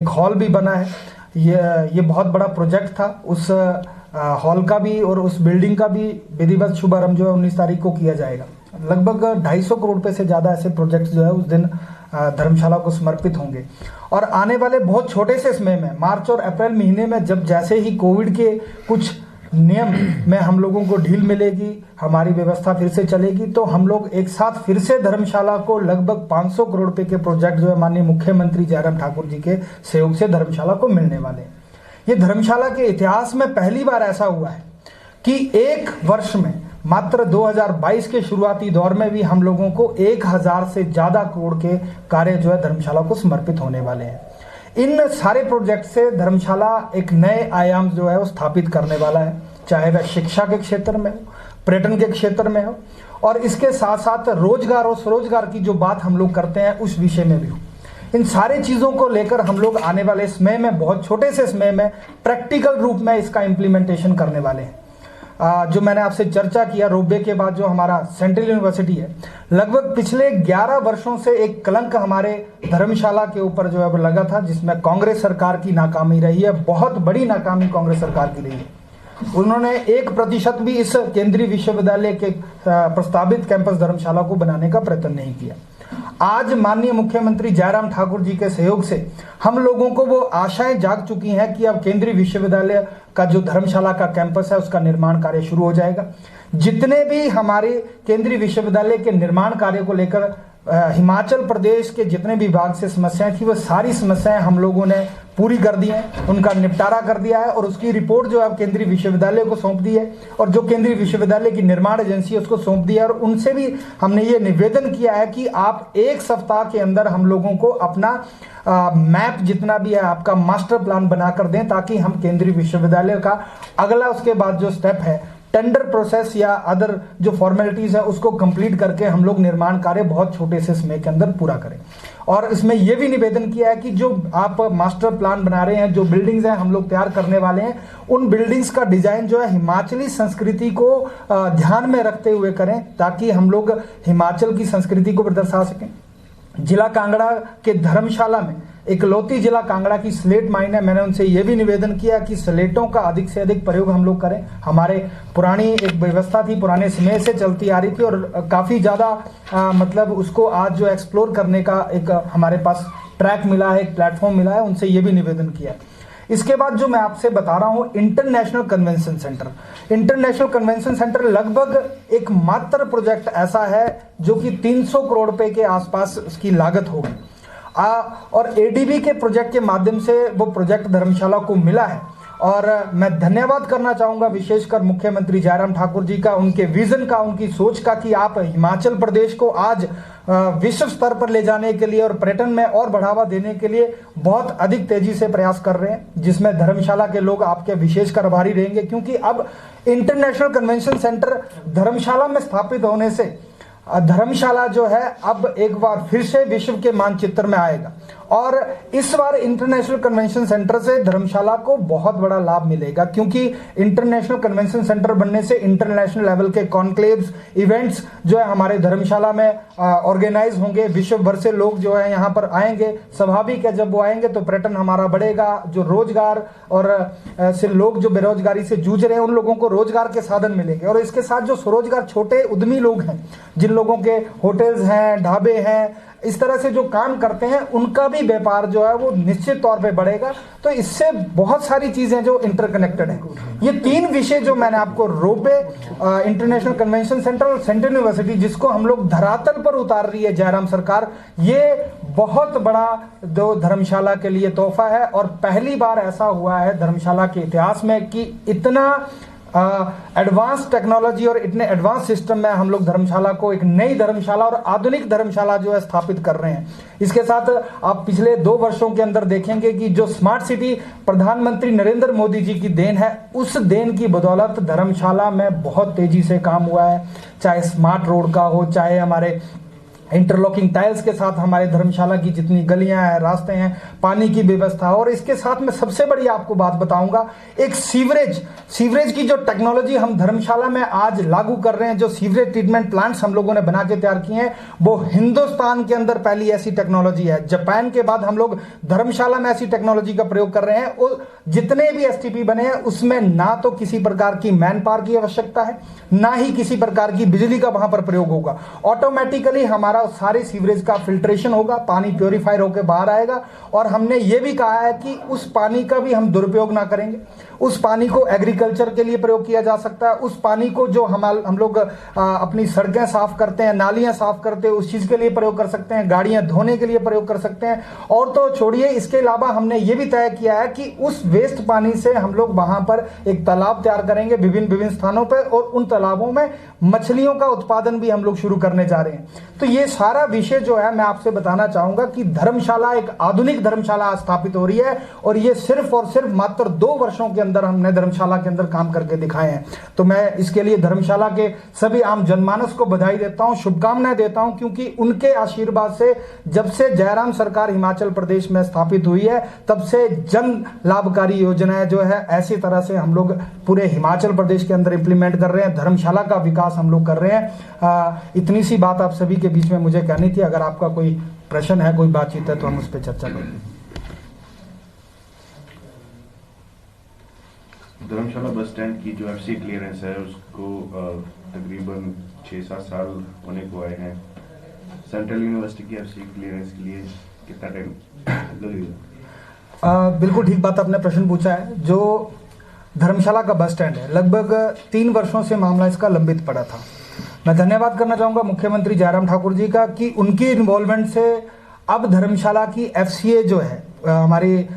Hall भी बना है। ये बहुत बड़ा प्रोजेक्ट था। उस हॉल का भी और उस बिल्डिंग का भी विधिवत शुभारंभ जो है 19 तारीख को किया जाएगा। लगभग 250 करोड़ रुपए से ज़्यादा ऐसे प्रोजेक्ट जो है उस दिन धर्मशाला को समर्पित होंगे। और आने वाले बहुत छोटे से समय में मार्च और अप्रैल महीने में जब जैसे ही कोविड के कुछ नियम में हम लोगों को ढील मिलेगी, हमारी व्यवस्था फिर से चलेगी, तो हम लोग एक साथ फिर से धर्मशाला को लगभग 500 करोड़ रुपए के प्रोजेक्ट जो है माननीय मुख्यमंत्री जयराम ठाकुर जी के सहयोग से धर्मशाला को मिलने वाले हैं। ये धर्मशाला के इतिहास में पहली बार ऐसा हुआ है कि एक वर्ष में मात्र 2022 के शुरुआती दौर में भी हम लोगों को 1000 से ज्यादा करोड़ के कार्य जो है धर्मशाला को समर्पित होने वाले हैं। इन सारे प्रोजेक्ट से धर्मशाला एक नए आयाम जो है वो स्थापित करने वाला है, चाहे वह शिक्षा के क्षेत्र में हो, पर्यटन के क्षेत्र में हो, और इसके साथ साथ रोजगार और स्वरोजगार की जो बात हम लोग करते हैं उस विषय में भी हो। इन सारे चीजों को लेकर हम लोग आने वाले समय में बहुत छोटे से समय में प्रैक्टिकल रूप में इसका इम्प्लीमेंटेशन करने वाले हैं। जो मैंने आपसे चर्चा किया, रोबे के बाद जो हमारा सेंट्रल यूनिवर्सिटी है, लगभग पिछले 11 वर्षों से एक कलंक हमारे धर्मशाला के ऊपर जो है वो लगा था, जिसमें कांग्रेस सरकार की नाकामी रही है। बहुत बड़ी नाकामी कांग्रेस सरकार की रही है। उन्होंने 1% भी इस केंद्रीय विश्वविद्यालय के प्रस्तावित कैंपस धर्मशाला को बनाने का प्रयत्न नहीं किया। आज माननीय मुख्यमंत्री जयराम ठाकुर जी के सहयोग से हम लोगों को वो आशाएं जाग चुकी हैं कि अब केंद्रीय विश्वविद्यालय का जो धर्मशाला का कैंपस है उसका निर्माण कार्य शुरू हो जाएगा। जितने भी हमारे केंद्रीय विश्वविद्यालय के निर्माण कार्य को लेकर हिमाचल प्रदेश के जितने भी विभाग से समस्याएं थी, वो सारी समस्याएं हम लोगों ने पूरी कर दी हैं, उनका निपटारा कर दिया है और उसकी रिपोर्ट जो है केंद्रीय विश्वविद्यालय को सौंप दी है और जो केंद्रीय विश्वविद्यालय की निर्माण एजेंसी है उसको सौंप दिया है। और उनसे भी हमने ये निवेदन किया है कि आप एक सप्ताह के अंदर हम लोगों को अपना मैप जितना भी है आपका मास्टर प्लान बनाकर दें, ताकि हम केंद्रीय विश्वविद्यालय का अगला उसके बाद जो स्टेप है टेंडर प्रोसेस या अदर जो फॉर्मेलिटीज है उसको कंप्लीट करके हम लोग निर्माण कार्य बहुत छोटे से समय के अंदर पूरा करें। और इसमें यह भी निवेदन किया है कि जो आप मास्टर प्लान बना रहे हैं, जो बिल्डिंग्स हैं हम लोग तैयार करने वाले हैं, उन बिल्डिंग्स का डिजाइन जो है हिमाचली संस्कृति को ध्यान में रखते हुए करें, ताकि हम लोग हिमाचल की संस्कृति को भी दर्शा सकें। जिला कांगड़ा के धर्मशाला में इकलौती जिला कांगड़ा की स्लेट माइन है। मैंने उनसे यह भी निवेदन किया कि स्लेटों का अधिक से अधिक प्रयोग हम लोग करें। हमारे पुरानी एक व्यवस्था थी, पुराने समय से चलती आ रही थी और काफी ज्यादा मतलब उसको आज जो एक्सप्लोर करने का एक हमारे पास ट्रैक मिला है, एक प्लेटफॉर्म मिला है। उनसे यह भी निवेदन किया। इसके बाद जो मैं आपसे बता रहा हूं international convention centre. International convention centre लगभग एक मात्र प्रोजेक्ट ऐसा है जो कि 300 करोड़ रुपए के आसपास उसकी लागत होगी। और एडीबी के प्रोजेक्ट के माध्यम से वो प्रोजेक्ट धर्मशाला को मिला है। और मैं धन्यवाद करना चाहूंगा विशेषकर मुख्यमंत्री जयराम ठाकुर जी का, उनके विजन का, उनकी सोच का कि आप हिमाचल प्रदेश को आज विश्व स्तर पर ले जाने के लिए और पर्यटन में और बढ़ावा देने के लिए बहुत अधिक तेजी से प्रयास कर रहे हैं, जिसमें धर्मशाला के लोग आपके विशेषकर आभारी रहेंगे, क्योंकि अब इंटरनेशनल कन्वेंशन सेंटर धर्मशाला में स्थापित होने से धर्मशाला जो है अब एक बार फिर से विश्व के मानचित्र में आएगा। और इस बार इंटरनेशनल कन्वेंशन सेंटर से धर्मशाला को बहुत बड़ा लाभ मिलेगा, क्योंकि इंटरनेशनल कन्वेंशन सेंटर बनने से इंटरनेशनल लेवल के कॉन्क्लेव्स, इवेंट्स जो है हमारे धर्मशाला में ऑर्गेनाइज होंगे। विश्व भर से लोग जो है यहाँ पर आएंगे। स्वाभाविक है, जब वो आएंगे तो पर्यटन हमारा बढ़ेगा। जो रोजगार और से लोग जो बेरोजगारी से जूझ रहे हैं उन लोगों को रोजगार के साधन मिलेंगे। और इसके साथ जो स्वरोजगार छोटे उद्यमी लोग हैं, जिन लोगों के होटल्स हैं, ढाबे हैं, इस तरह से जो काम करते हैं, उनका भी व्यापार जो है वो निश्चित तौर पे बढ़ेगा। तो इससे बहुत सारी चीजें जो इंटरकनेक्टेड हैं। ये 3 विषय जो मैंने आपको रोबे, इंटरनेशनल कन्वेंशन सेंटर और सेंट्रल यूनिवर्सिटी, जिसको हम लोग धरातल पर उतार रही है जयराम सरकार, ये बहुत बड़ा जो धर्मशाला के लिए तोहफा है। और पहली बार ऐसा हुआ है धर्मशाला के इतिहास में कि इतना एडवांस टेक्नोलॉजी और इतने एडवांस सिस्टम में हम लोग धर्मशाला को एक नई धर्मशाला और आधुनिक धर्मशाला जो है स्थापित कर रहे हैं। इसके साथ आप पिछले 2 वर्षों के अंदर देखेंगे कि जो स्मार्ट सिटी प्रधानमंत्री नरेंद्र मोदी जी की देन है, उस देन की बदौलत धर्मशाला में बहुत तेजी से काम हुआ है। चाहे स्मार्ट रोड का हो, चाहे हमारे इंटरलॉकिंग टाइल्स के साथ हमारे धर्मशाला की जितनी गलियां हैं, रास्ते हैं, पानी की व्यवस्था, और इसके साथ में सबसे बड़ी आपको बात बताऊंगा, एक सीवरेज की जो टेक्नोलॉजी हम धर्मशाला में आज लागू कर रहे हैं, जो सीवरेज ट्रीटमेंट प्लांट्स हम लोगों ने बना के तैयार किए हैं, वो हिंदुस्तान के अंदर पहली ऐसी टेक्नोलॉजी है। जापान के बाद हम लोग धर्मशाला में ऐसी टेक्नोलॉजी का प्रयोग कर रहे हैं। और जितने भी एसटीपी बने हैं उसमें ना तो किसी प्रकार की मैन पावर की आवश्यकता है, ना ही किसी प्रकार की बिजली का वहां पर प्रयोग होगा। ऑटोमेटिकली हमारा सारे सीवरेज का फिल्ट्रेशन होगा, पानी प्योरीफायर होकर बाहर आएगा। और हमने ये भी कहा है कि उस पानी का भी हम दुरुपयोग ना करेंगे। उस पानी को एग्रीकल्चर के लिए प्रयोग किया जा सकता है। उस पानी को जो हम लोग अपनी सड़कें साफ करते हैं, नालियां साफ करते हैं, उस चीज के लिए प्रयोग कर सकते हैं, गाड़ियां धोने के लिए प्रयोग कर सकते हैं। और तो छोड़िए, इसके अलावा हमने ये भी तय किया है कि उस वेस्ट पानी से हम लोग वहां पर एक तालाब तैयार करेंगे विभिन्न स्थानों पर, और उन तालाबों में मछलियों का उत्पादन भी हम लोग शुरू करने जा रहे हैं। तो ये सारा विषय जो है, मैं आपसे बताना चाहूंगा कि धर्मशाला एक आधुनिक धर्मशाला स्थापित हो रही है। और ये सिर्फ और सिर्फ मात्र 2 वर्षों के अंदर हमने धर्मशाला के अंदर काम करके दिखाए हैं। तो मैं इसके लिए धर्मशाला के सभी आम जनमानस को बधाई देता हूं, शुभकामनाएं देता हूं, क्योंकि उनके आशीर्वाद से जब से जयराम सरकार हिमाचल प्रदेश में स्थापित हुई है, तब से जन लाभकारी योजनाएं जो है ऐसी तरह से हम लोग पूरे हिमाचल प्रदेश के अंदर इंप्लीमेंट कर रहे हैं। धर्मशाला का विकास हम लोग कर रहे हैं। इतनी सी बात आप सभी के बीच में मुझे कहनी थी। अगर आपका कोई प्रश्न है, कोई बातचीत है, तो हम उस पर चर्चा करेंगे। धर्मशाला बस स्टैंड की जो एफसी क्लियरेंस है उसको तकरीबन 6-7 साल होने को आए हैं। सेंट्रल यूनिवर्सिटी की एफसी क्लियरेंस के लिए कितना टाइम लगेगा? बिल्कुल ठीक बात आपने प्रश्न पूछा है। जो धर्मशाला का बस स्टैंड है, लगभग 3 वर्षों से मामला इसका लंबित पड़ा था। मैं धन्यवाद करना चाहूँगा मुख्यमंत्री जयराम ठाकुर जी का कि उनकी इन्वॉल्वमेंट से अब धर्मशाला की एफसीए जो है, हमारी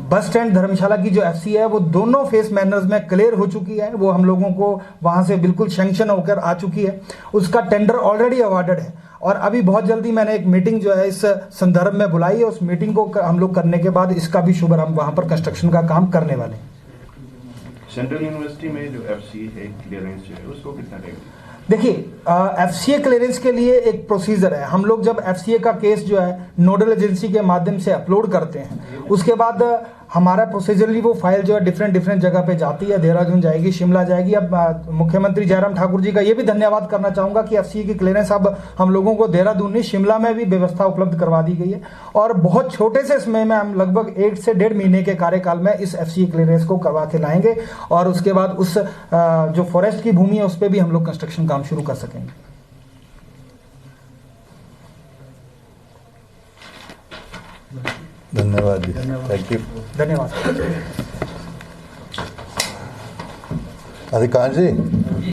बस स्टैंड धर्मशाला की जो एफसी है, वो दोनों फेस मैनर्स में क्लियर हो चुकी है। वो हम लोगों को वहां से बिल्कुल सैंक्शन होकर आ चुकी है। उसका टेंडर ऑलरेडी अवार्डेड है। और अभी बहुत जल्दी मैंने एक मीटिंग जो है इस संदर्भ में बुलाई है। उस मीटिंग को हम लोग करने के बाद इसका भी शुभ हम वहां पर कंस्ट्रक्शन का काम करने वाले हैं। सेंट्रल यूनिवर्सिटी में जो एफसी है क्लियरेंस है उसको कितना टाइम? देखिए, एफसीए क्लियरेंस के लिए एक प्रोसीजर है। हम लोग जब एफसीए का केस जो है नोडल एजेंसी के माध्यम से अपलोड करते हैं, उसके बाद हमारा प्रोसीजरली वो फाइल जो है डिफरेंट जगह पे जाती है। देहरादून जाएगी, शिमला जाएगी। अब मुख्यमंत्री जयराम ठाकुर जी का ये भी धन्यवाद करना चाहूंगा कि एफसीए की क्लियरेंस अब हम लोगों को देहरादून नहीं, शिमला में भी व्यवस्था उपलब्ध करवा दी गई है। और बहुत छोटे से समय में हम लगभग 1 से 1.5 महीने के कार्यकाल में इस एफसीए क्लियरेंस को करवा के लाएंगे। और उसके बाद उस जो फॉरेस्ट की भूमि है उस पर भी हम लोग कंस्ट्रक्शन काम शुरू कर सकेंगे। धन्यवाद जी, थैंक यू। धन्यवाद। अधिकांश जी।